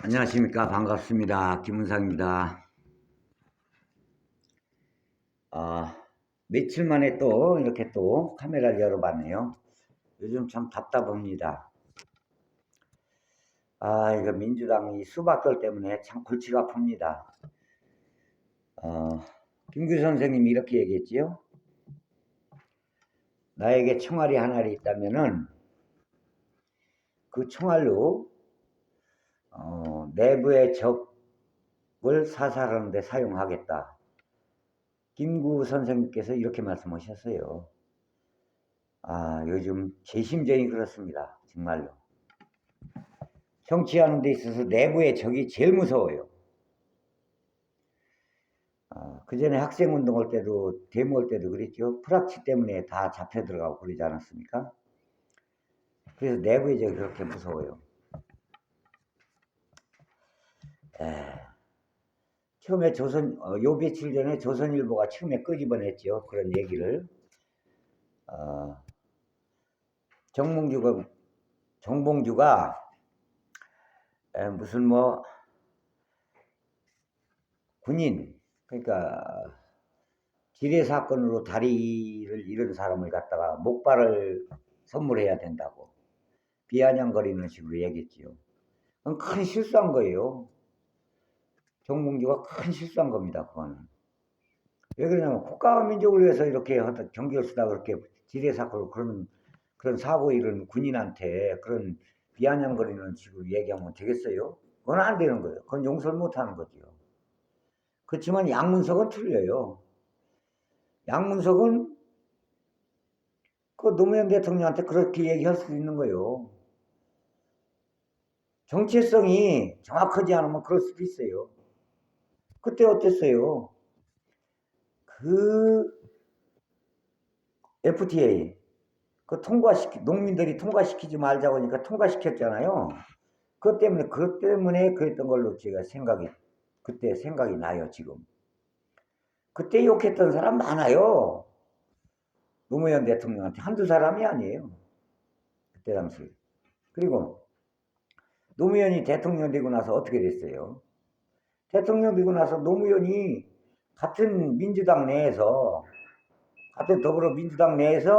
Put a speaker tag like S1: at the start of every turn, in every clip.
S1: 안녕하십니까. 반갑습니다. 김은상입니다. 며칠 만에 또 이렇게 또 카메라를 열어봤네요. 요즘 참 답답합니다. 이거 민주당이 수박들 때문에 참 골치가 아픕니다. 김규 선생님이 이렇게 얘기했지요. 나에게 총알이 하나리 있다면은 그 총알로 내부의 적을 사살하는 데 사용하겠다. 김구 선생님께서 이렇게 말씀하셨어요. 요즘 제 심정이 그렇습니다. 정말로. 정치하는 데 있어서 내부의 적이 제일 무서워요. 그 전에 학생운동 할 때도, 데모 할 때도 그랬죠. 프락치 때문에 다 잡혀 들어가고 그러지 않았습니까? 그래서 내부의 적이 그렇게 무서워요. 처음에 요 며칠 전에 조선일보가 처음에 끄집어냈죠. 그런 얘기를. 정봉주가 무슨 군인, 그러니까 지뢰 사건으로 다리를 잃은 사람을 갖다가 목발을 선물해야 된다고 비아냥거리는 식으로 얘기했지요. 그건 큰 실수한 거예요. 정봉주가 큰 실수한 겁니다. 그거는. 왜 그러냐면 국가와 민족을 위해서 이렇게 경계를 쓰다가 그렇게 지뢰 사건으로 그런 사고 일은 군인한테 그런 비아냥거리는 식으로 얘기하면 되겠어요? 그건 안 되는 거예요. 그건 용서를 못 하는 거지요. 그렇지만 양문석은 틀려요. 양문석은 그 노무현 대통령한테 그렇게 얘기할 수 있는 거예요. 정체성이 정확하지 않으면 그럴 수도 있어요. 그때 어땠어요? 그 FTA 농민들이 통과시키지 말자고 하니까 통과시켰잖아요. 그것 때문에 그랬던 걸로 제가 그때 생각이 나요, 지금. 그때 욕했던 사람 많아요. 노무현 대통령한테 한두 사람이 아니에요. 그때 당시. 그리고 노무현이 대통령 되고 나서 어떻게 됐어요? 대통령 되고 나서 노무현이 같은 더불어민주당 내에서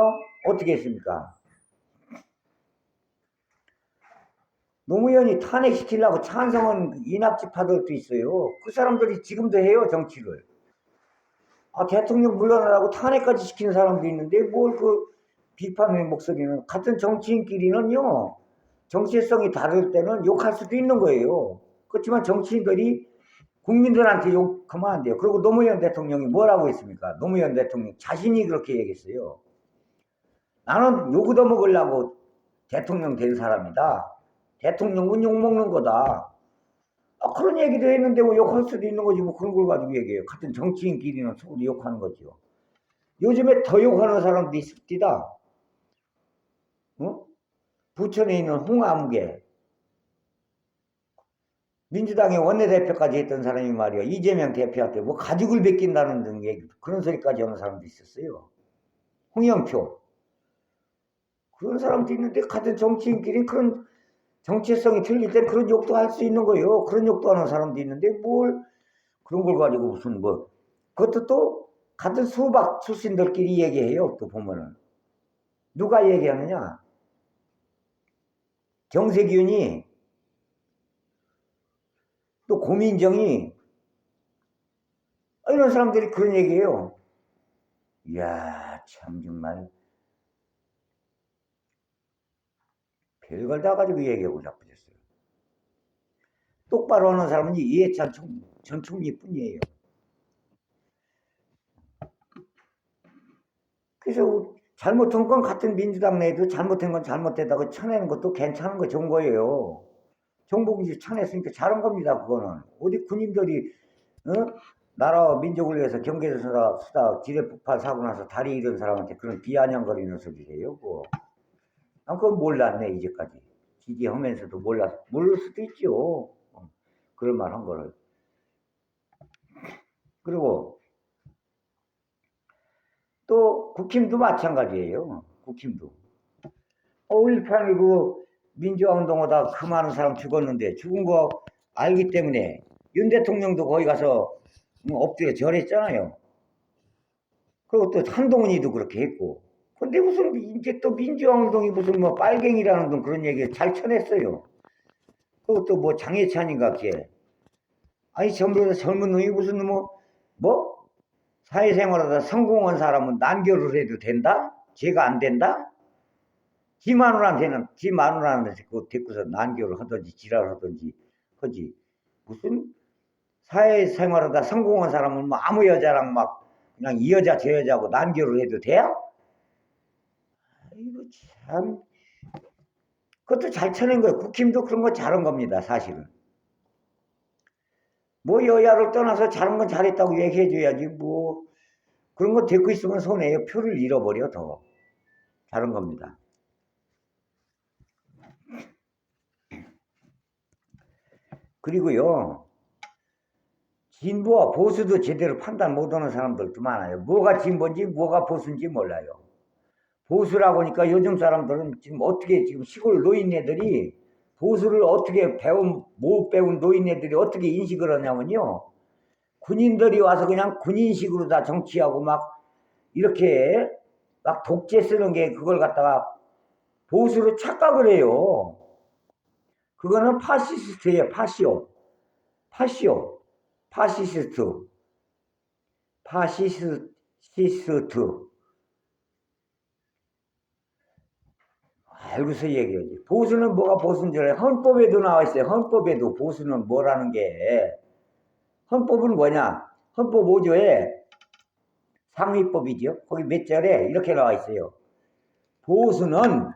S1: 어떻게 했습니까? 노무현이 탄핵시키려고 찬성한 이낙지파들도 있어요. 그 사람들이 지금도 해요, 정치를. 대통령 물러나라고 탄핵까지 시키는 사람도 있는데 뭘 그 비판의 목소리는 같은 정치인끼리는요. 정체성이 다를 때는 욕할 수도 있는 거예요. 그렇지만 정치인들이 국민들한테 욕하면 안 돼요. 그리고 노무현 대통령이 뭐라고 했습니까? 노무현 대통령 자신이 그렇게 얘기했어요. 나는 욕 얻어먹으려고 대통령 된 사람이다. 대통령은 욕먹는 거다. 그런 얘기도 했는데 뭐 욕할 수도 있는 거지 뭐 그런 걸 가지고 얘기해요. 같은 정치인끼리는 서로 욕하는 거죠. 요즘에 더 욕하는 사람도 있습니다. 부천에 있는 홍아무개 민주당의 원내대표까지 했던 사람이 말이야. 이재명 대표한테 뭐 가죽을 베낀다는 등 얘기 그런 소리까지 하는 사람도 있었어요. 홍영표 그런 사람도 있는데 같은 정치인끼리 그런 정체성이 틀릴 때 그런 욕도 할 수 있는 거예요. 그런 욕도 하는 사람도 있는데 뭘 그런 걸 가지고 무슨 그것도 또 같은 수박 출신들끼리 얘기해요. 또 보면은 누가 얘기하느냐? 정세균이 또 고민정이 이런 사람들이 그런 얘기해요. 이야 참 정말 별걸 다 가지고 얘기하고 자빠졌어요. 똑바로 하는 사람은 이해찬 전 총리뿐이에요. 그래서 잘못한 건 같은 민주당 내에도 잘못한 건 잘못됐다고 쳐내는 것도 괜찮은 거 좋은 거예요. 정봉주 쳐냈으니까 잘한 겁니다. 그거는 어디 군인들이 나라와 민족을 위해서 경계를 쓰다 지뢰 폭발 사고 나서 다리 잃은 사람한테 그런 비아냥거리는 소리예요. 그건 몰랐네 이제까지 지지하면서도 모를 수도 있죠. 그런 말 한 거를. 그리고 또 국힘도 마찬가지예요. 국힘도 5.18 민주화 운동하다 그 많은 사람 죽었는데 죽은 거 알기 때문에 윤 대통령도 거기 가서 엎드려 절했잖아요. 그리고 또 한동훈이도 그렇게 했고. 근데 무슨 이제 또 민주화운동이 무슨 뭐 빨갱이라는 둥 그런 얘기 잘 쳐냈어요. 그리고 또 뭐 장해찬인가 걔. 아니 전부 다 젊은 놈이 무슨 뭐 사회생활하다 성공한 사람은 난교를 해도 된다? 죄가 안 된다? 지 마누라한테 그거 데리고서 난교를 하든지 지랄을 하든지 하지. 무슨 사회생활하다 성공한 사람은 뭐 아무 여자랑 막 그냥 이 여자 저 여자하고 난교를 해도 돼요? 이거 참. 그것도 잘 쳐낸 거예요. 국힘도 그런 거 잘한 겁니다, 사실은. 뭐 여야를 떠나서 잘한 건 잘했다고 얘기해줘야지, 뭐. 그런 거 듣고 있으면 손해요. 표를 잃어버려, 더. 잘한 겁니다. 그리고요, 진보와 보수도 제대로 판단 못하는 사람들도 많아요. 뭐가 진보인지 뭐가 보수인지 몰라요. 보수라고 하니까 요즘 사람들은 지금 어떻게 지금 시골 노인네들이 보수를 어떻게 못 배운 노인네들이 어떻게 인식을 하냐면요. 군인들이 와서 그냥 군인식으로 다 정치하고 막 이렇게 막 독재 쓰는 게 그걸 갖다가 보수로 착각을 해요. 그거는 파시스트예요. 파시오. 파시스트. 알고서 얘기하지. 보수는 뭐가 보수인 줄 알아요? 헌법에도 나와 있어요. 헌법에도 보수는 뭐라는 게. 헌법은 뭐냐? 헌법 5조에 상위법이죠. 거기 몇 절에 이렇게 나와 있어요. 보수는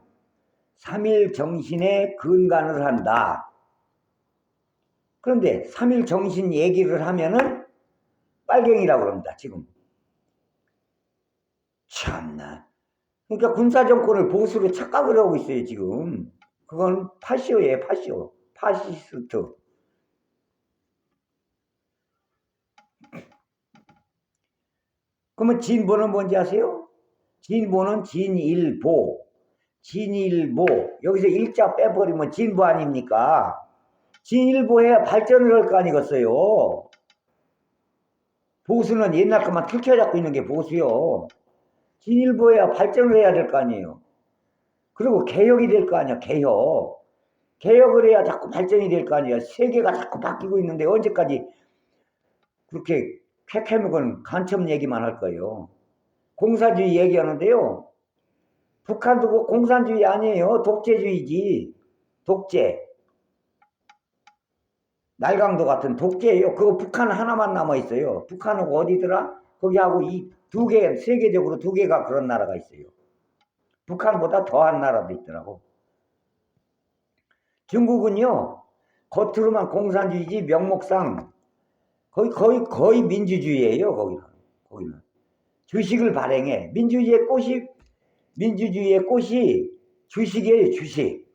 S1: 3일 정신에 근간을 한다. 그런데 3일 정신 얘기를 하면은 빨갱이라고 합니다. 지금. 참나. 그러니까 군사정권을 보수로 착각을 하고 있어요. 지금. 그건 파시오예요. 파시오. 파시스트. 그러면 진보는 뭔지 아세요? 진보는 진일보. 여기서 일자 빼버리면 진보 아닙니까? 진일보해야 발전을 할 거 아니겠어요? 보수는 옛날 것만 틀켜잡고 있는 게 보수요. 진일보해야 발전을 해야 될 거 아니에요. 그리고 개혁이 될 거 아니야, 개혁. 개혁을 해야 자꾸 발전이 될 거 아니에요. 세계가 자꾸 바뀌고 있는데 언제까지 그렇게 캐캐묵은 간첩 얘기만 할 거예요. 공산주의 얘기하는데요. 북한도 공산주의 아니에요. 독재주의지. 독재. 날강도 같은 독재예요. 그거 북한 하나만 남아있어요. 북한은 어디더라? 거기하고 이 두 개, 세계적으로 두 개가 그런 나라가 있어요. 북한보다 더한 나라도 있더라고. 중국은요, 겉으로만 공산주의지 명목상 거의 민주주의예요. 거기는 주식을 발행해. 민주주의의 꽃이 주식이에요. 주식.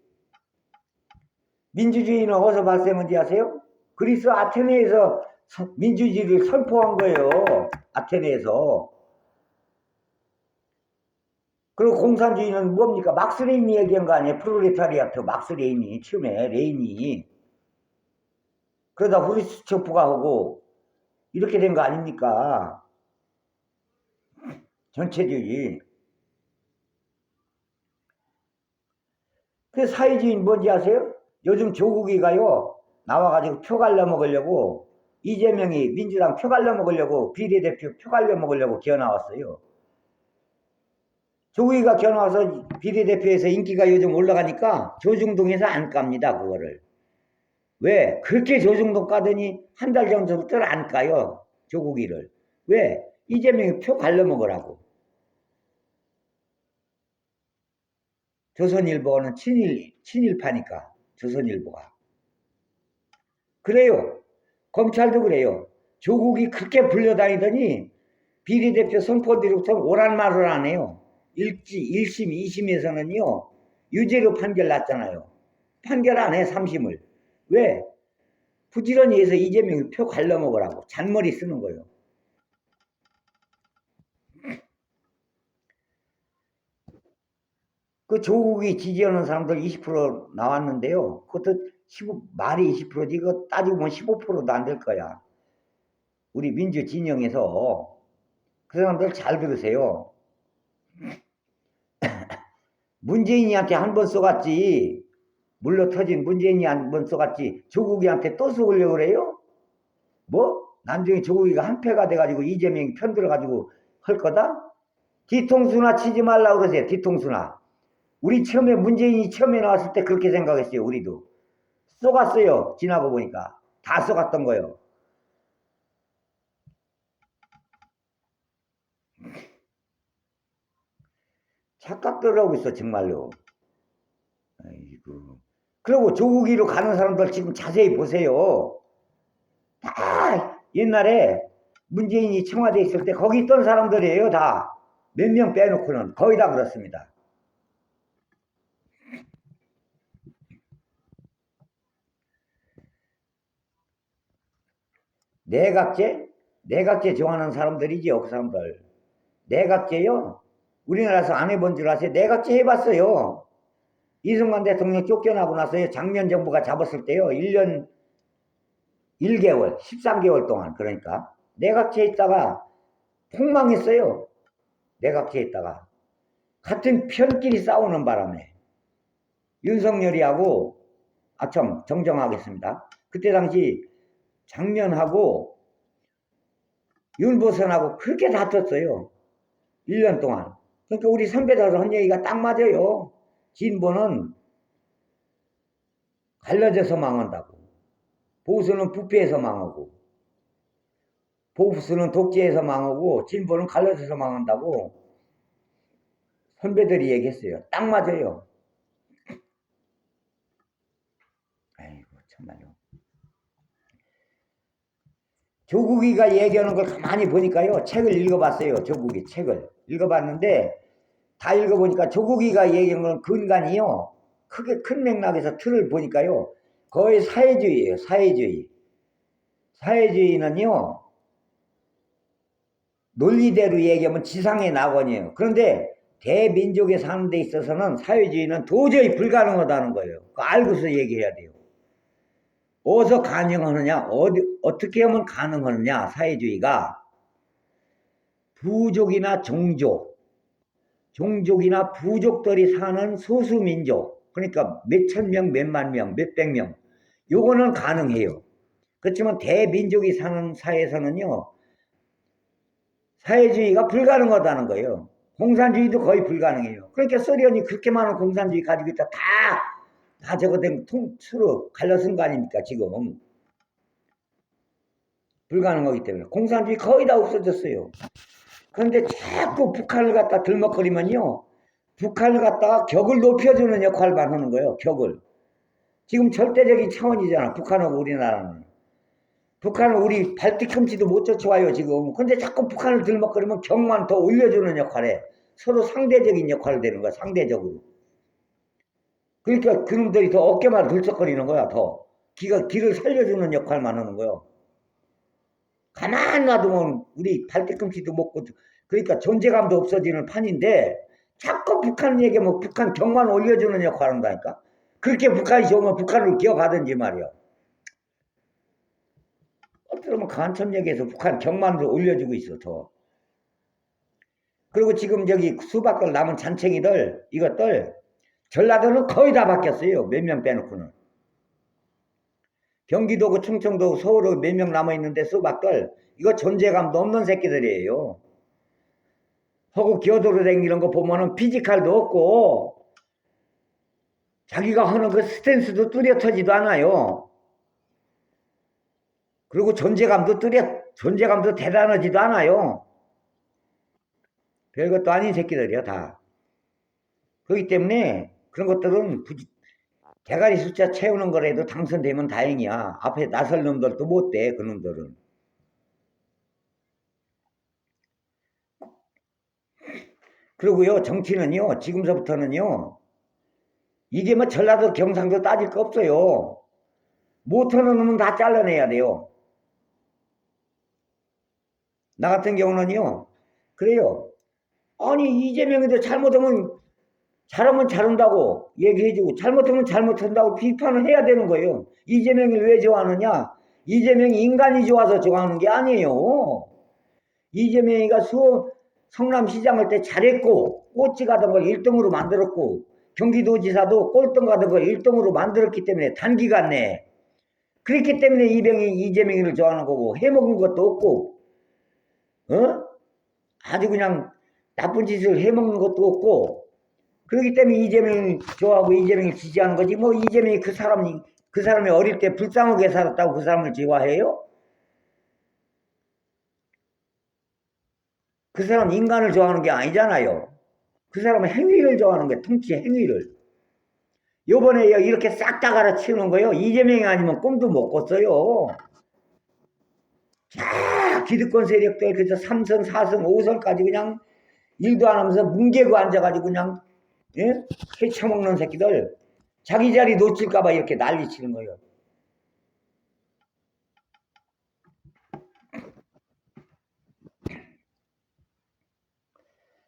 S1: 민주주의는 어디서 발생한지 아세요? 그리스 아테네에서 민주주의를 선포한 거예요. 아테네에서. 그리고 공산주의는 뭡니까? 막스 레인이 얘기한 거 아니에요? 프롤레타리아트 막스 레인이 처음에 레인이. 그러다 후르츠초프가 하고 이렇게 된 거 아닙니까? 전체주의. 그 사회주의는 뭔지 아세요? 요즘 조국이가요 나와가지고 표 갈려 먹으려고 이재명이 민주당 표 갈려 먹으려고 비례대표 표 갈려 먹으려고 기어 나왔어요. 조국이가 기어 나와서 비례대표에서 인기가 요즘 올라가니까 조중동에서 안 깝니다. 그거를. 왜? 그렇게 조중동 까더니 한 달 전부터 안 까요. 조국이를. 왜? 이재명이 표 갈려 먹으라고. 조선일보는 친일파니까. 조선일보가. 그래요. 검찰도 그래요. 조국이 그렇게 불려다니더니 비례대표 선포 뒤로부터 오란 말을 안 해요. 1심, 2심에서는요. 유죄로 판결 났잖아요. 판결 안 해, 3심을. 왜? 부지런히 해서 이재명이 표 갈라먹으라고 잔머리 쓰는 거예요. 그 조국이 지지하는 사람들 20% 나왔는데요. 그것도 말이 20%지, 이거 따지고 보면 15%도 안 될 거야. 우리 민주 진영에서. 그 사람들 잘 들으세요. 문재인이한테 한 번 쏘갔지, 물러 터진 문재인이 한 번 쏘갔지, 조국이한테 또 쏘으려고 그래요? 뭐? 나중에 조국이가 한패가 돼가지고 이재명이 편들어가지고 할 거다? 뒤통수나 치지 말라고 그러세요, 뒤통수나. 우리 처음에 문재인이 처음에 나왔을 때 그렇게 생각했어요, 우리도. 쏘갔어요, 지나고 보니까. 다 쏘갔던 거예요. 착각들 하고 있어, 정말로. 아이고. 그리고 조국이로 가는 사람들 지금 자세히 보세요. 다 옛날에 문재인이 청와대에 있을 때 거기 있던 사람들이에요, 다. 몇 명 빼놓고는 거의 다 그렇습니다. 내각제? 내각제 좋아하는 사람들이지요, 그 사람들. 내각제요? 우리나라에서 안 해본 줄 아세요? 내각제 해봤어요. 이승만 대통령 쫓겨나고 나서요, 장면 정부가 잡았을 때요, 1년 1개월, 13개월 동안, 그러니까. 내각제에 있다가 폭망했어요. 내각제에 있다가. 같은 편끼리 싸우는 바람에. 윤석열이하고, 참, 정정하겠습니다. 그때 당시 장면하고 윤보선하고 그렇게 다퉜어요. 1년 동안. 그러니까 우리 선배들 한 얘기가 딱 맞아요. 진보는 갈라져서 망한다고. 보수는 부패해서 망하고, 보수는 독재해서 망하고, 진보는 갈라져서 망한다고 선배들이 얘기했어요. 딱 맞아요. 아이고, 정말요. 조국이가 얘기하는 걸 가만히 보니까요, 책을 읽어봤어요. 조국이 책을 읽어봤는데, 다 읽어보니까 조국이가 얘기하는 건 근간이요, 크게 큰 맥락에서 틀을 보니까요, 거의 사회주의예요. 사회주의. 사회주의는요, 논리대로 얘기하면 지상의 낙원이에요. 그런데 대민족에 사는 데 있어서는 사회주의는 도저히 불가능하다는 거예요. 그거 알고서 얘기해야 돼요. 어디서 가능하느냐, 어떻게 하면 가능하느냐, 사회주의가. 부족이나 종족이나 부족들이 사는 소수민족, 그러니까 몇천 명, 몇만 명, 몇백 명, 요거는 가능해요. 그렇지만 대민족이 사는 사회에서는요, 사회주의가 불가능하다는 거예요. 공산주의도 거의 불가능해요. 그러니까 소련이 그렇게 많은 공산주의 가지고 있다, 다 저거 된 통수로 갈라쓴 거 아닙니까, 지금. 불가능하기 때문에. 공산주의 거의 다 없어졌어요. 그런데 자꾸 북한을 갖다 들먹거리면요, 북한을 갖다가 격을 높여주는 역할만 하는 거예요, 격을. 지금 절대적인 차원이잖아, 북한하고 우리나라는. 북한은 우리 발뒤꿈치도 못 쫓아와요, 지금. 근데 자꾸 북한을 들먹거리면 격만 더 올려주는 역할에 서로 상대적인 역할을 되는 거야, 상대적으로. 그러니까 그놈들이 더 어깨만 들썩거리는 거야, 더. 기를 살려주는 역할만 하는 거예요. 가만 놔두면 우리 발뒤꿈치도 못 꽂죠. 그러니까 존재감도 없어지는 판인데 자꾸 북한 얘기하면 북한 격만 올려주는 역할을 한다니까. 그렇게 북한이 좋으면 북한을 기어가든지 말이야. 어쩌면 간첩 얘기해서 북한 격만으로 올려주고 있어, 더. 그리고 지금 저기 수박들 남은 잔챙이들, 이것들, 전라도는 거의 다 바뀌었어요. 몇 명 빼놓고는. 경기도고 충청도고 서울에 몇 명 남아있는데 수박들, 이거 존재감도 없는 새끼들이에요. 허구 기어도로 다니는 거 보면은 피지컬도 없고, 자기가 하는 그 스탠스도 뚜렷하지도 않아요. 그리고 존재감도 대단하지도 않아요. 별것도 아닌 새끼들이야, 다. 그렇기 때문에 그런 것들은 대가리 숫자 채우는 거라도 당선되면 다행이야. 앞에 나설 놈들도 못 돼, 그 놈들은. 그리고요, 정치는요, 지금서부터는요, 이게 뭐 전라도 경상도 따질 거 없어요. 못하는 놈은 다 잘라내야 돼요. 나 같은 경우는요, 그래요. 아니, 이재명이도 잘못하면 잘하면 잘한다고 얘기해주고 잘못하면 잘못한다고 비판을 해야 되는 거예요. 이재명을 왜 좋아하느냐? 이재명이 인간이 좋아서 좋아하는 게 아니에요. 이재명이가 성남시장 할 때 잘했고 꼬치 가던 걸 1등으로 만들었고 경기도지사도 꼴등 가던 걸 1등으로 만들었기 때문에 단기간 내에 그렇기 때문에 이재명이를 좋아하는 거고 해먹은 것도 없고 아주 그냥 나쁜 짓을 해먹는 것도 없고 그렇기 때문에 이재명을 좋아하고 이재명을 지지하는 거지 뭐 이재명이 그 사람이 어릴 때 불쌍하게 살았다고 그 사람을 좋아해요? 그 사람 인간을 좋아하는 게 아니잖아요. 그 사람은 행위를 좋아하는 거예요. 통치 행위를. 요번에 이렇게 싹 다 갈아치우는 거예요. 이재명이 아니면 꿈도 못 꿨어요. 자, 기득권 세력들 그래서 3선, 4선, 5선까지 그냥 일도 안 하면서 뭉개고 앉아가지고 그냥 해쳐먹는 새끼들 자기 자리 놓칠까봐 이렇게 난리치는 거예요.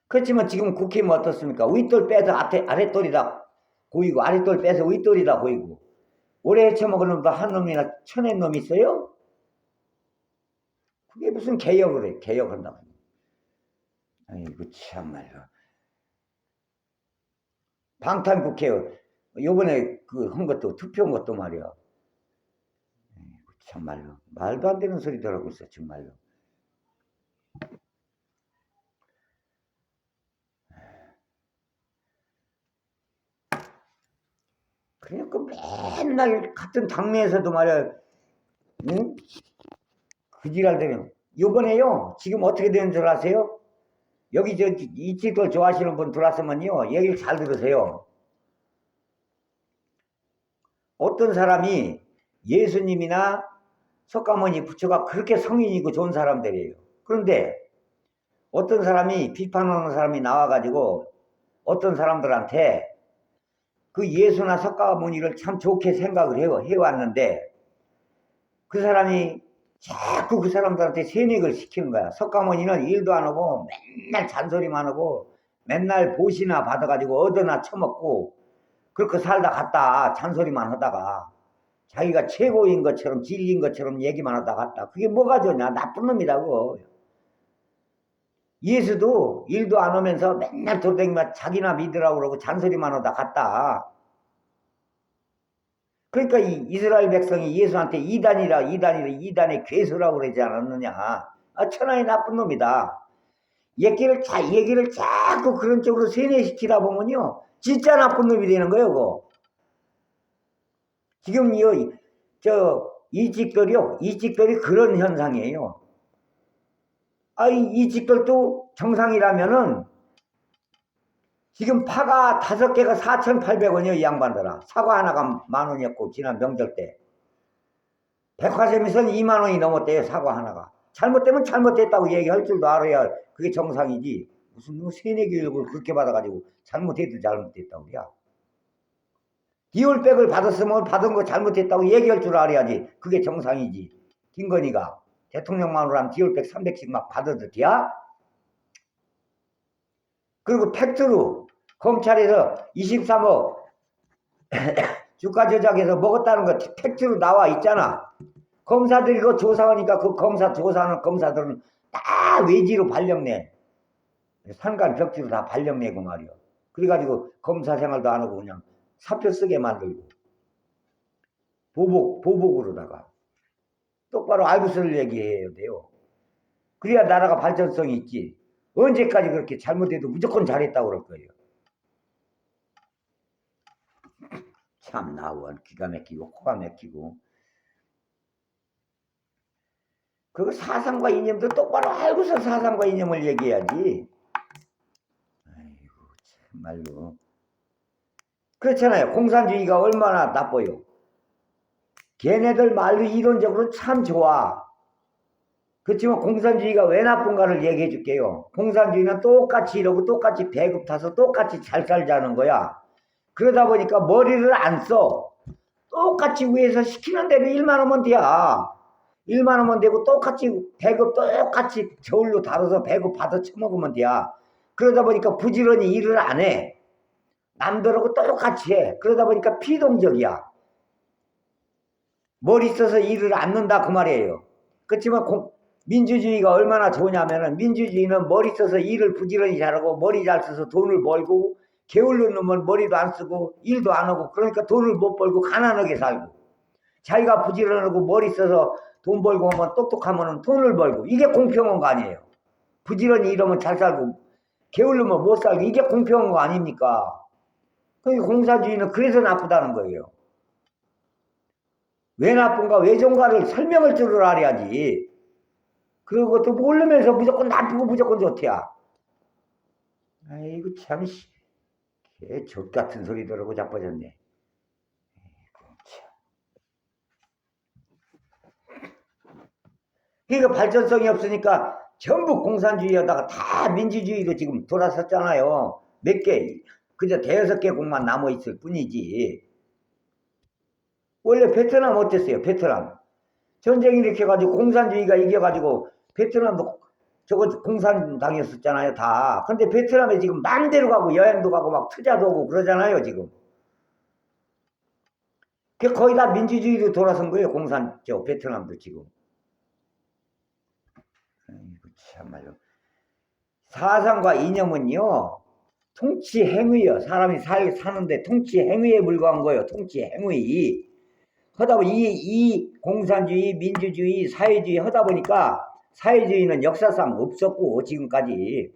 S1: 그렇지만 지금 국회의원 어떻습니까? 윗돌 빼서 아랫돌이다 보이고 아랫돌 빼서 윗돌이다 보이고 오래 해쳐먹은 놈도 한 놈이나 쳐낸 놈 있어요? 그게 무슨 개혁을 해 개혁한다고. 아이고 참말로. 방탄국회의원 요번에 그 한 것도 투표한 것도 말이야. 아이고 참말로 말도 안 되는 소리들 하고 있어 정말로. 그러니까 맨날 같은 당내에서도 말이야 응? 그 지랄대로 요번에요 지금 어떻게 되는 줄 아세요? 여기 이 책을 좋아하시는 분 들어왔으면요 얘기를 잘 들으세요. 어떤 사람이 예수님이나 석가모니 부처가 그렇게 성인이고 좋은 사람들이에요. 그런데 어떤 사람이 비판하는 사람이 나와가지고 어떤 사람들한테 그 예수나 석가모니를 참 좋게 생각을 해왔는데 그 사람이 자꾸 그 사람들한테 세뇌를 시키는 거야. 석가모니는 일도 안 하고 맨날 잔소리만 하고 맨날 보시나 받아가지고 얻어나 처먹고 그렇게 살다 갔다 잔소리만 하다가 자기가 최고인 것처럼 진리인 것처럼 얘기만 하다 갔다. 그게 뭐가 좋냐? 나쁜 놈이라고. 예수도 일도 안 하면서 맨날 돌아다니면 자기나 믿으라고 그러고 잔소리만 하다 갔다. 그러니까 이 이스라엘 백성이 예수한테 이단의 괴수라고 그러지 않았느냐. 아, 천하의 나쁜 놈이다. 얘기를 자꾸 그런 쪽으로 세뇌시키다 보면요. 진짜 나쁜 놈이 되는 거예요, 그거. 지금 이직들이 그런 현상이에요. 아, 이직들도 정상이라면은 지금 파가 5개가 4,800원이요, 이 양반들아. 사과 하나가 10,000원이었고, 지난 명절 때. 백화점에서는 20,000원이 넘었대요, 사과 하나가. 잘못되면 잘못됐다고 얘기할 줄도 알아야 그게 정상이지. 무슨 세뇌 교육을 그렇게 받아가지고 잘못해도 잘못됐다고 그래. 디올백을 받았으면 받은 거 잘못했다고 얘기할 줄 알아야지. 그게 정상이지. 김건희가 대통령만으로 한 디올백 300씩 막 받아도 돼야? 그리고 팩트로 검찰에서 23억 주가 조작해서 먹었다는 거 팩트로 나와 있잖아. 검사들이 그거 조사하니까 그 조사하는 검사들은 다 외지로 발령내. 산간 벽지로 다 발령내고 말이야. 그래가지고 검사 생활도 안 하고 그냥 사표 쓰게 만들고. 보복으로다가. 똑바로 알고 쓸 얘기해야 돼요. 그래야 나라가 발전성이 있지. 언제까지 그렇게 잘못해도 무조건 잘했다고 그럴 거예요. 참 나원 기가 막히고 코가 막히고. 그 사상과 이념도 똑바로 알고서 사상과 이념을 얘기해야지. 아이고 참말로. 그렇잖아요. 공산주의가 얼마나 나빠요. 걔네들 말로 이론적으로 참 좋아. 그렇지만 공산주의가 왜 나쁜가를 얘기해 줄게요. 공산주의는 똑같이 이러고 똑같이 배급 타서 똑같이 잘 살자는 거야. 그러다 보니까 머리를 안 써. 똑같이 위에서 시키는 대로 일만 하면 돼. 일만 하면 되고 똑같이 배급 똑같이 저울로 다뤄서 배급 받아 처먹으면 돼. 그러다 보니까 부지런히 일을 안 해. 남들하고 똑같이 해. 그러다 보니까 피동적이야. 머리 써서 일을 않는다 그 말이에요. 그렇지만 민주주의가 얼마나 좋냐면은 민주주의는 머리 써서 일을 부지런히 잘하고 머리 잘 써서 돈을 벌고 게을른 놈은 머리도 안 쓰고 일도 안 하고 그러니까 돈을 못 벌고 가난하게 살고 자기가 부지런하고 머리 써서 돈 벌고 하면 똑똑하면 돈을 벌고 이게 공평한 거 아니에요. 부지런히 일하면 잘 살고 게을르면 못 살고 이게 공평한 거 아닙니까? 그러니까 공산주의는 그래서 나쁘다는 거예요. 왜 나쁜가 왜 좋은가를 설명을 줄 알아야지. 그리고 그것도 모르면서 무조건 나쁘고 무조건 좋대야. 아이고 참 개 젖같은 소리더라고 자빠졌네. 그러니까 발전성이 없으니까 전부 공산주의하다가 다 민주주의로 지금 돌아섰잖아요. 몇 개, 그저 대여섯 개 국만 남아있을 뿐이지. 원래 베트남 어땠어요? 베트남. 전쟁 일으켜가지고 공산주의가 이겨가지고 베트남도 저거 공산당이었었잖아요, 다. 근데 베트남에 지금 마음대로 가고 여행도 가고 막 투자도 하고 그러잖아요, 지금. 그 거의 다 민주주의로 돌아선 거예요, 베트남도 지금. 아이고, 참말로. 사상과 이념은요, 통치 행위요. 사람이 사는데 통치 행위에 불과한 거예요, 통치 행위. 하다 보니 이 공산주의, 민주주의, 사회주의 하다 보니까 사회주의는 역사상 없었고 지금까지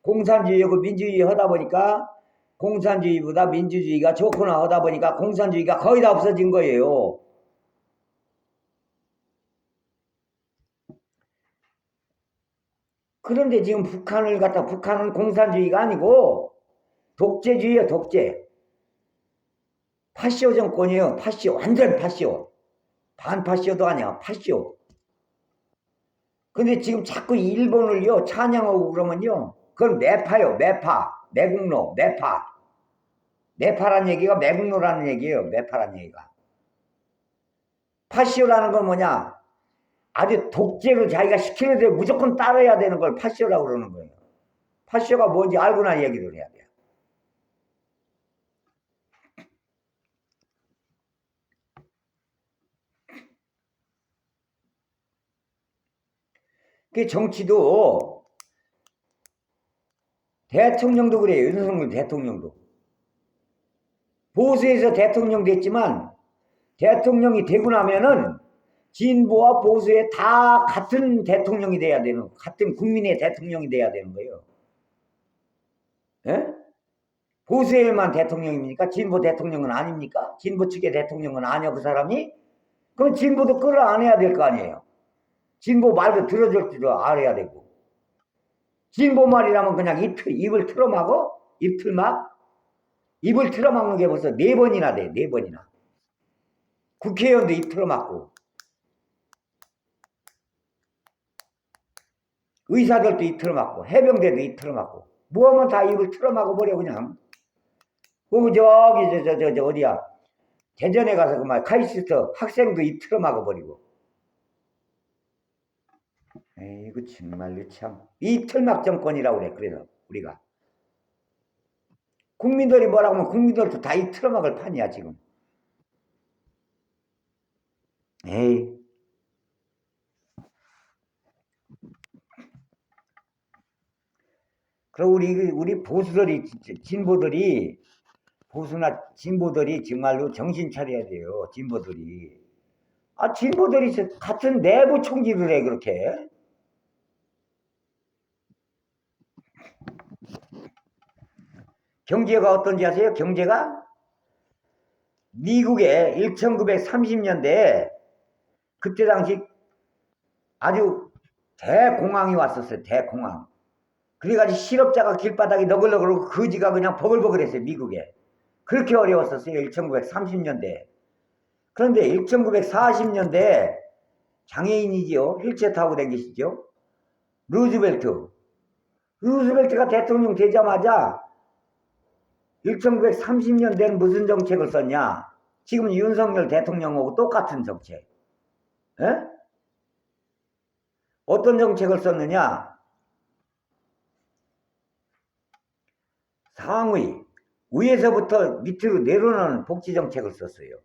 S1: 공산주의하고 민주주의 하다 보니까 공산주의보다 민주주의가 좋구나 하다 보니까 공산주의가 거의 다 없어진 거예요. 그런데 지금 북한은 공산주의가 아니고 독재주의예요, 독재. 파시오 정권이에요, 파시오. 완전 파시오. 반파시오도 아니야, 파시오. 근데 지금 자꾸 일본을요, 찬양하고 그러면요, 그건 매파요, 매파. 매국노, 매파. 매파란 얘기가 매국노라는 얘기예요, 매파란 얘기가. 파시오라는 건 뭐냐? 아주 독재로 자기가 시키는데 무조건 따라야 되는 걸 파시오라고 그러는 거예요. 파시오가 뭔지 알고나 얘기를 해야 돼요. 그 정치도 대통령도 그래요. 윤석열 대통령도. 보수에서 대통령 됐지만 대통령이 되고 나면은 진보와 보수에 다 같은 대통령이 돼야 되는, 같은 국민의 대통령이 돼야 되는 거예요. 예? 보수에만 대통령입니까? 진보 대통령은 아닙니까? 진보 측의 대통령은 아니야, 그 사람이? 그럼 진보도 끌어안아야 될 거 아니에요. 진보 말도 들어줄 줄 알아야 되고. 진보 말이라면 그냥 입을 틀어막어? 입을 틀어막는 게 벌써 4번이나 돼, 4번이나. 국회의원도 입 틀어막고. 의사들도 입 틀어막고, 해병대도 입 틀어막고. 뭐하면 다 입을 틀어막아 버려, 그냥. 그리고 저기, 어디야. 대전에 가서 그말 카이스트 학생도 입 틀어막아 버리고. 에이구, 정말로 참. 이 틀막 정권이라고 그래, 그래서, 우리가. 국민들이 뭐라고 하면 국민들도 다 입 틀어막을 판이야, 지금. 에이. 그리고 우리 보수나 진보들이 정말로 정신 차려야 돼요, 진보들이. 아, 진보들이 같은 내부 총질을 해, 그렇게. 경제가 어떤지 아세요? 경제가? 미국에 1930년대에 그때 당시 아주 대공황이 왔었어요, 대공황. 그래가지고 실업자가 길바닥에 너글너글하고 거지가 그냥 버글버글했어요, 미국에. 그렇게 어려웠었어요, 1930년대. 그런데 1940년대 장애인이지요, 휠체어 타고 다니시죠? 루즈벨트가 대통령 되자마자 1930년대는 무슨 정책을 썼냐? 지금 윤석열 대통령하고 똑같은 정책. 에? 어떤 정책을 썼느냐? 상위, 위에서부터 밑으로 내려오는 복지정책을 썼어요.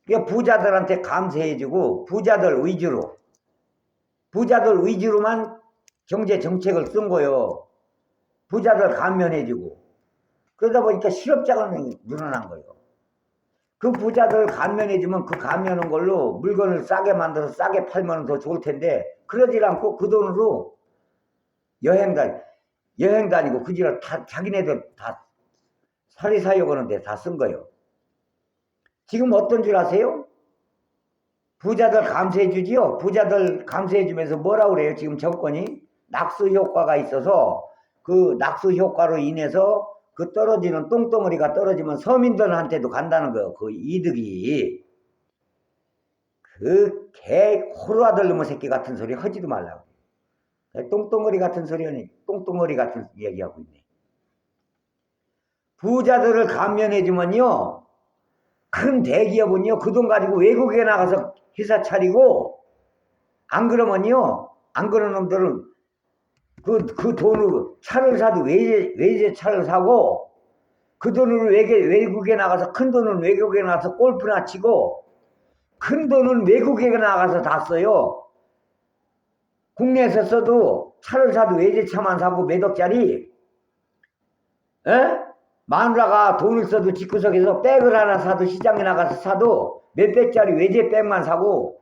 S1: 그러니까 부자들한테 감세해주고 부자들 위주로만 경제정책을 쓴 거예요. 부자들 감면해주고. 그러다 보니까 실업자가 늘어난 거예요. 그 부자들 감면해주면 그 감면한 걸로 물건을 싸게 만들어서 싸게 팔면 더 좋을 텐데, 그러질 않고 그 돈으로 여행 다니고 그지를 다 자기네들 다 사리사욕 하는데 다 쓴 거예요. 지금 어떤 줄 아세요? 부자들 감세해주지요. 부자들 감세해주면서 뭐라 그래요? 지금 정권이 낙수 효과가 있어서 그 낙수 효과로 인해서 그 떨어지는 똥덩어리가 떨어지면 서민들한테도 간다는 거예요. 그 이득이. 그 개 호루아들 놈의 새끼 같은 소리 하지도 말라고. 똥덩어리 같은 소리는 똥덩어리 같은 얘기하고 있네. 부자들을 감면해주면요, 큰 대기업은요, 그 돈 가지고 외국에 나가서 회사 차리고, 안 그러면요, 안 그런 놈들은 그 돈으로 차를 사도 외제차를 사고, 그 돈으로 외국에 나가서, 큰 돈은 외국에 나가서 골프나 치고, 큰 돈은 외국에 나가서 다 써요. 국내에서 써도 차를 사도 외제차만 사고 몇 억짜리, 에? 마누라가 돈을 써도 집구석에서 백을 하나 사도 시장에 나가서 사도 몇백짜리 외제백만 사고,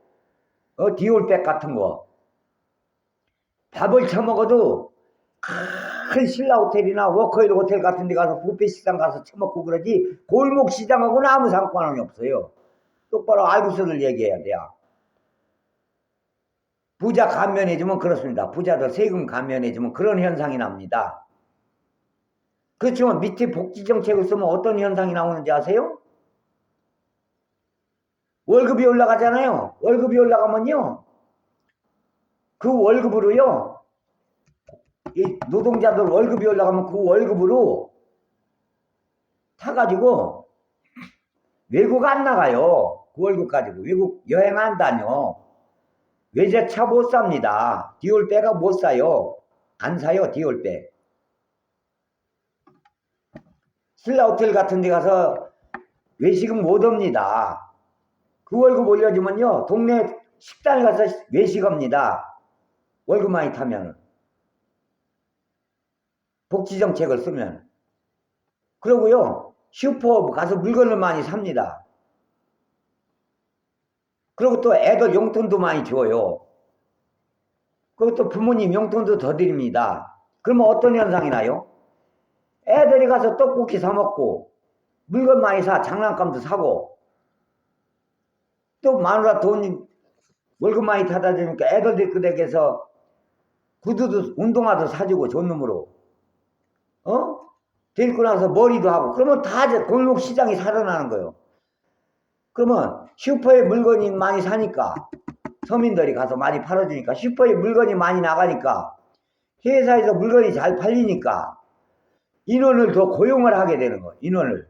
S1: 디올백 같은 거. 밥을 처먹어도 큰 신라 호텔이나 워커힐 호텔 같은 데 가서 뷔페 식당 가서 처먹고 그러지, 골목 시장하고는 아무 상관이 없어요. 똑바로 알고서들 얘기해야 돼요. 부자 감면해주면 그렇습니다. 부자들 세금 감면해주면 그런 현상이 납니다. 그렇지만 밑에 복지정책을 쓰면 어떤 현상이 나오는지 아세요? 월급이 올라가잖아요. 월급이 올라가면요, 그 월급으로요, 이 노동자들 월급이 올라가면 그 월급으로 타가지고 외국 안 나가요. 그 월급 가지고 외국 여행 안 다녀. 외제차 못 삽니다. 디올백가 못 사요. 안 사요, 디올백. 신라 호텔 같은 데 가서 외식은 못 옵니다. 그 월급 올려주면요, 동네 식당에 가서 외식합니다. 월급 많이 타면. 복지정책을 쓰면. 그러고요, 슈퍼 가서 물건을 많이 삽니다. 그리고 또 애들 용돈도 많이 줘요. 그리고 또 부모님 용돈도 더 드립니다. 그러면 어떤 현상이 나요? 애들이 가서 떡볶이 사 먹고, 물건 많이 사, 장난감도 사고, 또 마누라 돈, 월급 많이 타다 주니까 애들들 그댁에서 구두도, 운동화도 사주고, 좋은 놈으로. 데리고 나서 머리도 하고, 그러면 다 골목 시장이 살아나는 거예요. 그러면 슈퍼에 물건이 많이 사니까, 서민들이 가서 많이 팔아주니까, 슈퍼에 물건이 많이 나가니까, 회사에서 물건이 잘 팔리니까, 인원을 더 고용을 하게 되는 거예요. 인원을.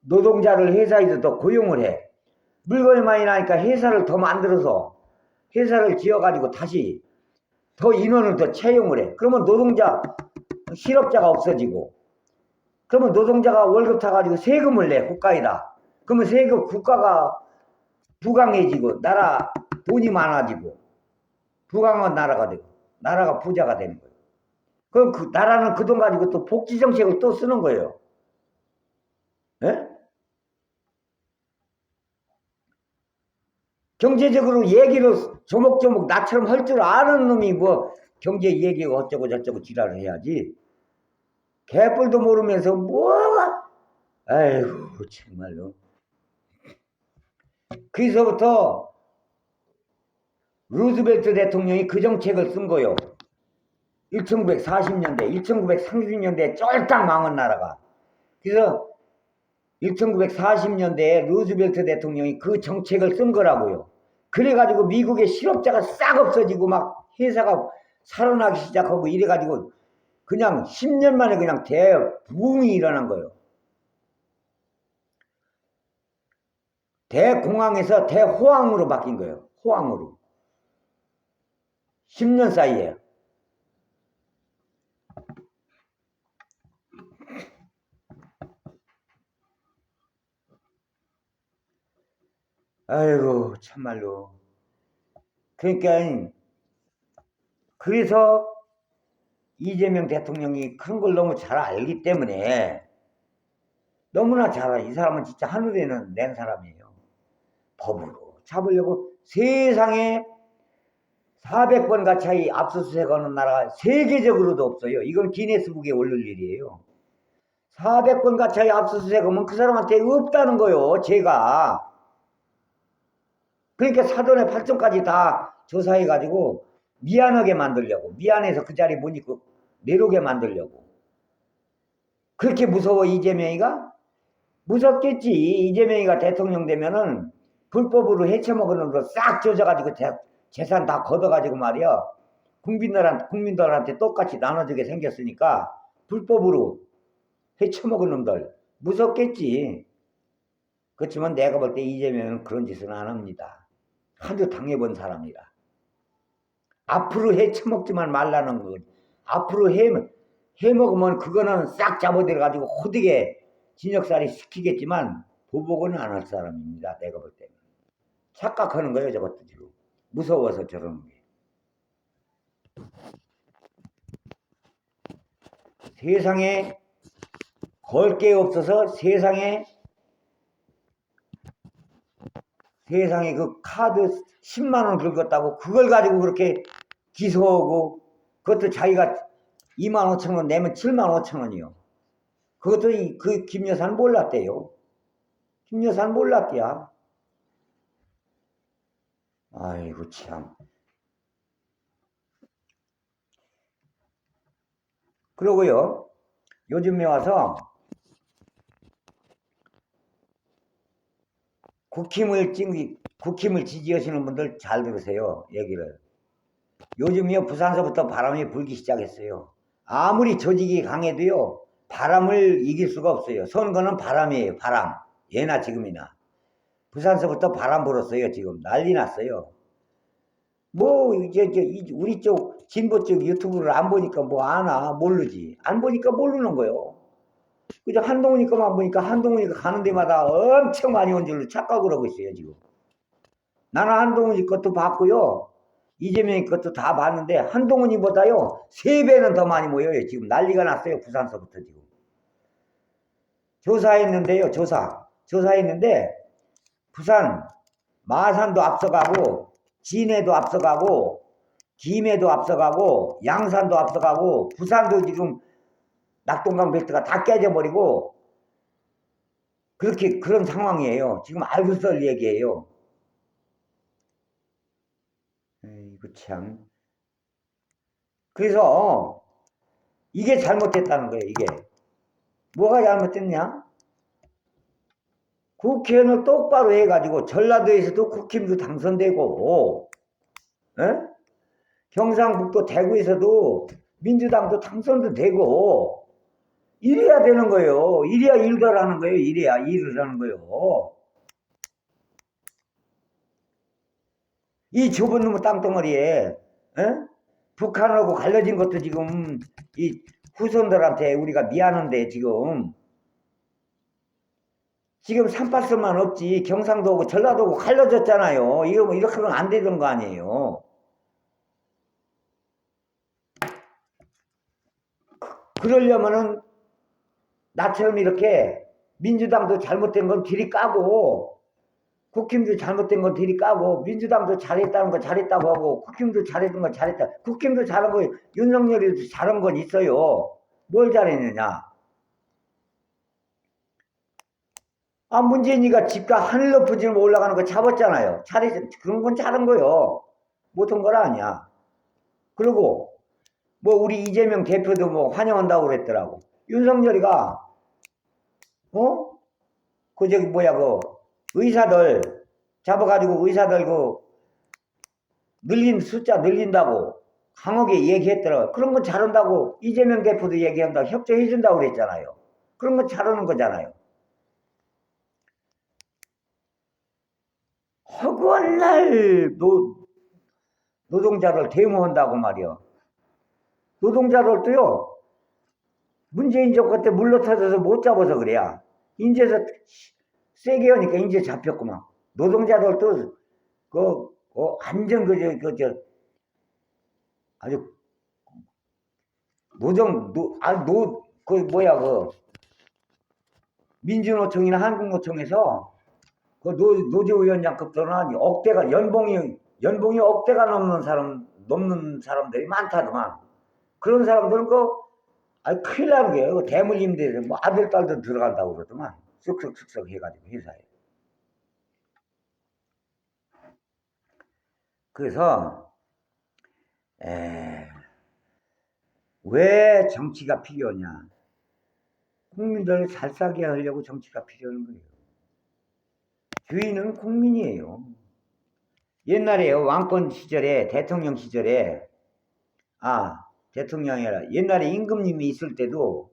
S1: 노동자를 회사에서 더 고용을 해. 물건이 많이 나니까 회사를 더 만들어서, 회사를 지어가지고 다시 더 인원을 더 채용을 해. 그러면 노동자, 실업자가 없어지고, 그러면 노동자가 월급 타가지고 세금을 내, 국가에다. 그러면 세금, 국가가 부강해지고, 나라 돈이 많아지고, 부강한 나라가 되고, 나라가 부자가 되는 거예요. 그럼 그 나라는 그 돈 가지고 또 복지정책을 또 쓰는 거예요. 예? 경제적으로 얘기를 조목조목 나처럼 할 줄 아는 놈이 뭐 경제 얘기가 어쩌고 저쩌고 지랄을 해야지. 개뿔도 모르면서 뭐가, 아이고 정말로. 그래서부터 루즈벨트 대통령이 그 정책을 쓴 거요. 1940년대, 1930년대에 쫄딱 망한 나라가. 그래서 1940년대에 루즈벨트 대통령이 그 정책을 쓴 거라고요. 그래가지고 미국의 실업자가 싹 없어지고 막 회사가 살아나기 시작하고 이래가지고 그냥 10년 만에 그냥 대부흥이 일어난 거예요. 대공황에서 대호황으로 바뀐 거예요. 호황으로. 10년 사이에. 아이고 참말로. 그러니까 그래서 이재명 대통령이 그런 걸 너무 잘 알기 때문에 너무나 잘 알아. 이 사람은 진짜 하늘에는 낸 사람이에요. 법으로 잡으려고 세상에 400번 가까이 압수수색하는 나라가 세계적으로도 없어요. 이건 기네스북에 올릴 일이에요. 400번 가까이 압수수색하면 그 사람한테 없다는 거요. 죄가. 그러니까 사돈의 팔촌까지 다 조사해가지고 미안하게 만들려고. 미안해서 그 자리 못 있고 내려오게 만들려고. 그렇게 무서워 이재명이가? 무섭겠지. 이재명이가 대통령 되면은 불법으로 해쳐먹은 거싹 조져가지고 재산 다 걷어가지고 말이야. 국민들한테 똑같이 나눠주게 생겼으니까 불법으로 해쳐먹은 놈들 무섭겠지. 그렇지만 내가 볼 때 이재명은 그런 짓은 안 합니다. 하도 당해본 사람이라. 앞으로 해쳐먹지만 말라는 건 앞으로 해먹으면 그거는 싹 잡아들여가지고 호되게 진역살이 시키겠지만 보복은 안 할 사람입니다. 내가 볼 때는. 착각하는 거예요. 저것도 지금. 무서워서 저러는 게. 세상에 걸 게 없어서 세상에 그 카드 10만 원 긁었다고 그걸 가지고 그렇게 기소하고 그것도 자기가 2만 5천 원 내면 7만 5천 원이요. 그것도 그 김 여사는 몰랐대요. 김 여사는 몰랐대야. 아이고 참. 그러고요. 요즘에 와서 국힘을 지지하시는 분들 잘 들으세요. 얘기를. 요즘이요 부산서부터 바람이 불기 시작했어요. 아무리 조직이 강해도요 바람을 이길 수가 없어요. 선거는 바람이에요. 바람. 예나 지금이나. 부산서부터 바람 불었어요. 지금 난리 났어요. 뭐 이제 우리 쪽 진보 쪽 유튜브를 안 보니까 뭐 아나 모르지. 안 보니까 모르는 거요. 그저 한동훈이 거만 보니까 한동훈이가 가는 데마다 엄청 많이 온 줄로 착각을 하고 있어요 지금. 나는 한동훈이 것도 봤고요. 이재명이 것도 다 봤는데 한동훈이보다요 3배는 더 많이 모여요. 지금 난리가 났어요. 부산서부터 지금. 조사했는데요. 조사했는데 부산 마산도 앞서가고 진해도 앞서가고 김해도 앞서가고 양산도 앞서가고 부산도 지금 낙동강 벨트가 다 깨져버리고 그렇게 그런 상황이에요. 지금 알고 설 얘기예요. 이거 참. 그래서 이게 잘못됐다는 거예요. 이게 뭐가 잘못됐냐? 국회의원을 똑바로 해가지고 전라도에서도 국힘도 당선되고 에? 경상북도 대구에서도 민주당도 당선도 되고 이래야 되는 거예요. 이래야 일을 하는 거예요. 이래야 일을 하는 거예요. 이 좁은 놈의 땅덩어리에 에? 북한하고 갈라진 것도 지금 이 후손들한테 우리가 미안한데 지금 38선만 없지 경상도하고 전라도하고 갈라졌잖아요. 이러면 이렇게는 안 되던 거 아니에요. 그러려면은 나처럼 이렇게 민주당도 잘못된 건 뒤리 까고 국힘도 잘못된 건 뒤리 까고 민주당도 잘했다는 거 잘했다고 하고 국힘도 잘했던 거 잘했다. 국힘도 잘한 거 윤석열이도 잘한 건 있어요. 뭘 잘했느냐. 문재인이가 집값 하늘 높은 올라가는 거 잡았잖아요. 그런 건 잘한 거요. 못한 거라 아니야. 그리고 뭐 우리 이재명 대표도 뭐 환영한다고 그랬더라고. 윤석열이가 그 저기 뭐야 그 의사들 잡아가지고 의사들 숫자 늘린다고 강하게 얘기했더라. 그런 건 잘한다고 이재명 대표도 얘기한다고 협조해준다고 그랬잖아요. 그런 건 잘하는 거잖아요. 허구한 날 노동자를 데모한다고 말이야. 노동자를 또요 문재인 정권 때 물러터져서 못 잡아서 그래야. 인제서 세게 하니까 인제 잡혔구만. 노동자들도 완전 아주 민주노총이나 한국노총에서 노조위원장급들은 연봉이 억대가 넘는 사람들이 많다더만. 그런 사람들은 큰일 나는 게요. 대물림대 아들, 딸도 들어간다고 그러더만. 쓱쓱쓱쓱 해가지고 회사에. 그래서, 왜 정치가 필요하냐. 국민들을 잘 살게 하려고 정치가 필요한 거예요. 주인은 국민이에요. 옛날에요, 왕권 시절에, 대통령 시절에, 대통령이 아니라 옛날에 임금님이 있을 때도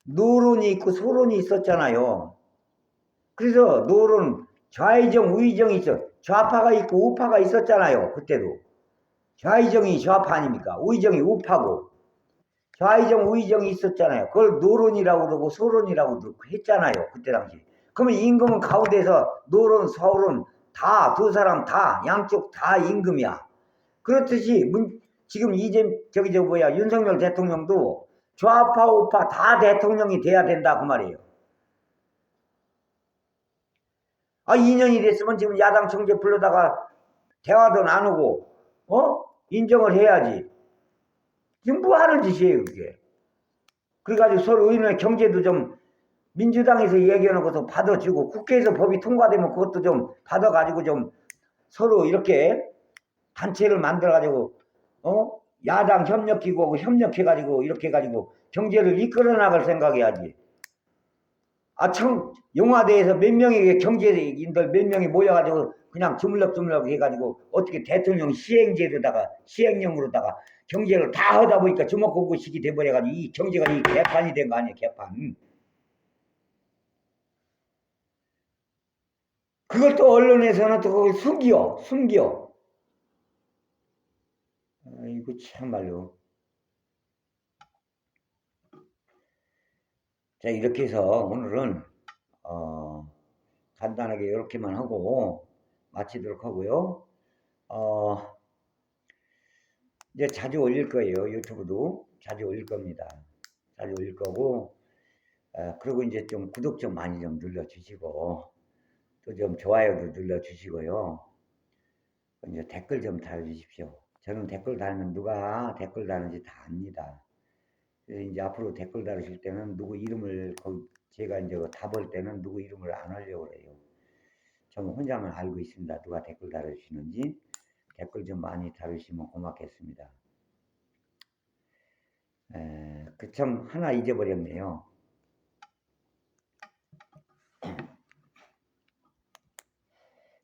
S1: 노론이 있고 소론이 있었잖아요. 그래서 노론, 좌의정, 우의정이 좌파가 있고 우파가 있었잖아요. 그때도. 좌의정이 좌파 아닙니까? 우의정이 우파고. 좌의정, 우의정이 있었잖아요. 그걸 노론이라고 그러고 소론이라고 했잖아요. 그때 당시. 그러면 임금은 가운데서 노론, 서론 다, 두 사람 다, 양쪽 다 임금이야. 그렇듯이 지금 윤석열 대통령도 좌파, 우파 다 대통령이 돼야 된다 그 말이에요. 2년이 됐으면 지금 야당 총재 불러다가 대화도 나누고 인정을 해야지. 지금 뭐 하는 짓이에요 그게. 그래가지고 서로 의논의 경제도 좀 민주당에서 얘기해놓고서 받아주고 국회에서 법이 통과되면 그것도 좀 받아가지고 좀 서로 이렇게 단체를 만들어가지고 야당 협력기구하고 협력해가지고 이렇게 해가지고 경제를 이끌어 나갈 생각해야지. 영화대에서 몇 명의 경제인들 몇 명이 모여가지고 그냥 주물럭주물럭 해가지고 어떻게 대통령 시행령으로다가 경제를 다 하다 보니까 주먹구구식이 돼버려가지고 이 경제가 이 개판이 된 거 아니에요, 개판. 그걸 또 언론에서는 또 그걸 숨겨. 이거 참말로. 자, 이렇게 해서 오늘은 간단하게 이렇게만 하고 마치도록 하고요. 이제 자주 올릴 거예요. 유튜브도 자주 올릴 겁니다. 자주 올릴 거고, 그리고 이제 좀 구독 좀 많이 좀 눌러주시고, 또 좀 좋아요도 눌러주시고요. 이제 댓글 좀 달아주십시오. 저는 댓글 달면 누가 댓글 다는지 다 압니다. 그래서 이제 앞으로 댓글 달으실 때는 누구 이름을, 제가 이제 답할 때는 누구 이름을 안 하려고 그래요. 저는 혼자만 알고 있습니다. 누가 댓글 달아주시는지. 댓글 좀 많이 달으시면 고맙겠습니다. 참 하나 잊어버렸네요.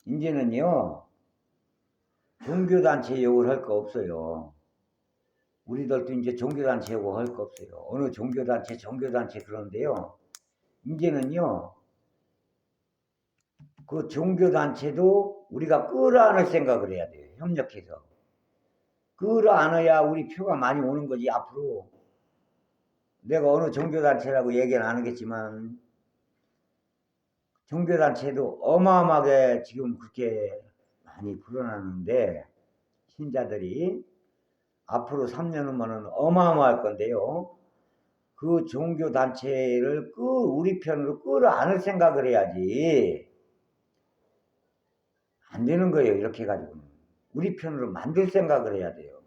S1: 이제는요, 종교단체 욕을 할 거 없어요. 우리들도 이제 종교단체 욕을 할 거 없어요. 어느 종교단체 그런데요. 이제는요, 그 종교단체도 우리가 끌어안을 생각을 해야 돼요. 협력해서. 끌어안아야 우리 표가 많이 오는 거지, 앞으로. 내가 어느 종교단체라고 얘기는 안 하겠지만, 종교단체도 어마어마하게 지금 그렇게 많이 불어나는데, 신자들이 앞으로 3년 후면은 어마어마할 건데요. 그 종교단체를 우리 편으로 끌어안을 생각을 해야지. 안 되는 거예요, 이렇게 해가지고는. 우리 편으로 만들 생각을 해야 돼요.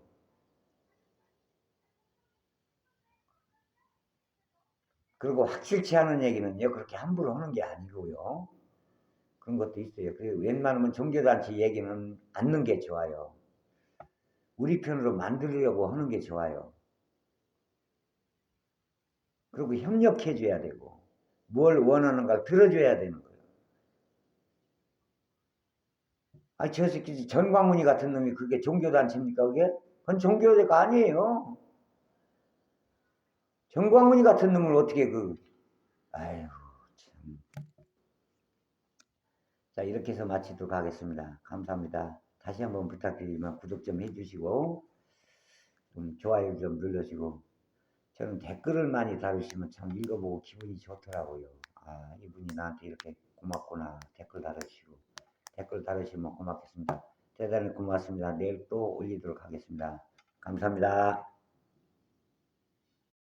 S1: 그리고 확실치 않은 얘기는요, 그렇게 함부로 하는 게 아니고요. 그런 것도 있어요. 그리고 웬만하면 종교단체 얘기는 않는 게 좋아요. 우리 편으로 만들려고 하는 게 좋아요. 그리고 협력해줘야 되고, 뭘 원하는가 들어줘야 되는 거예요. 저 새끼 전광훈이 같은 놈이 그게 종교단체입니까, 그게? 그건 종교가 아니에요. 전광훈이 같은 놈을 어떻게 아이고, 참. 자, 이렇게 해서 마치도록 하겠습니다. 감사합니다. 다시 한번 부탁드리면 구독 좀 해주시고, 좀 좋아요 좀 눌러주시고, 저는 댓글을 많이 달으시면 참 읽어보고 기분이 좋더라고요. 이분이 나한테 이렇게 고맙구나. 댓글 달으시면 고맙겠습니다. 대단히 고맙습니다. 내일 또 올리도록 하겠습니다. 감사합니다.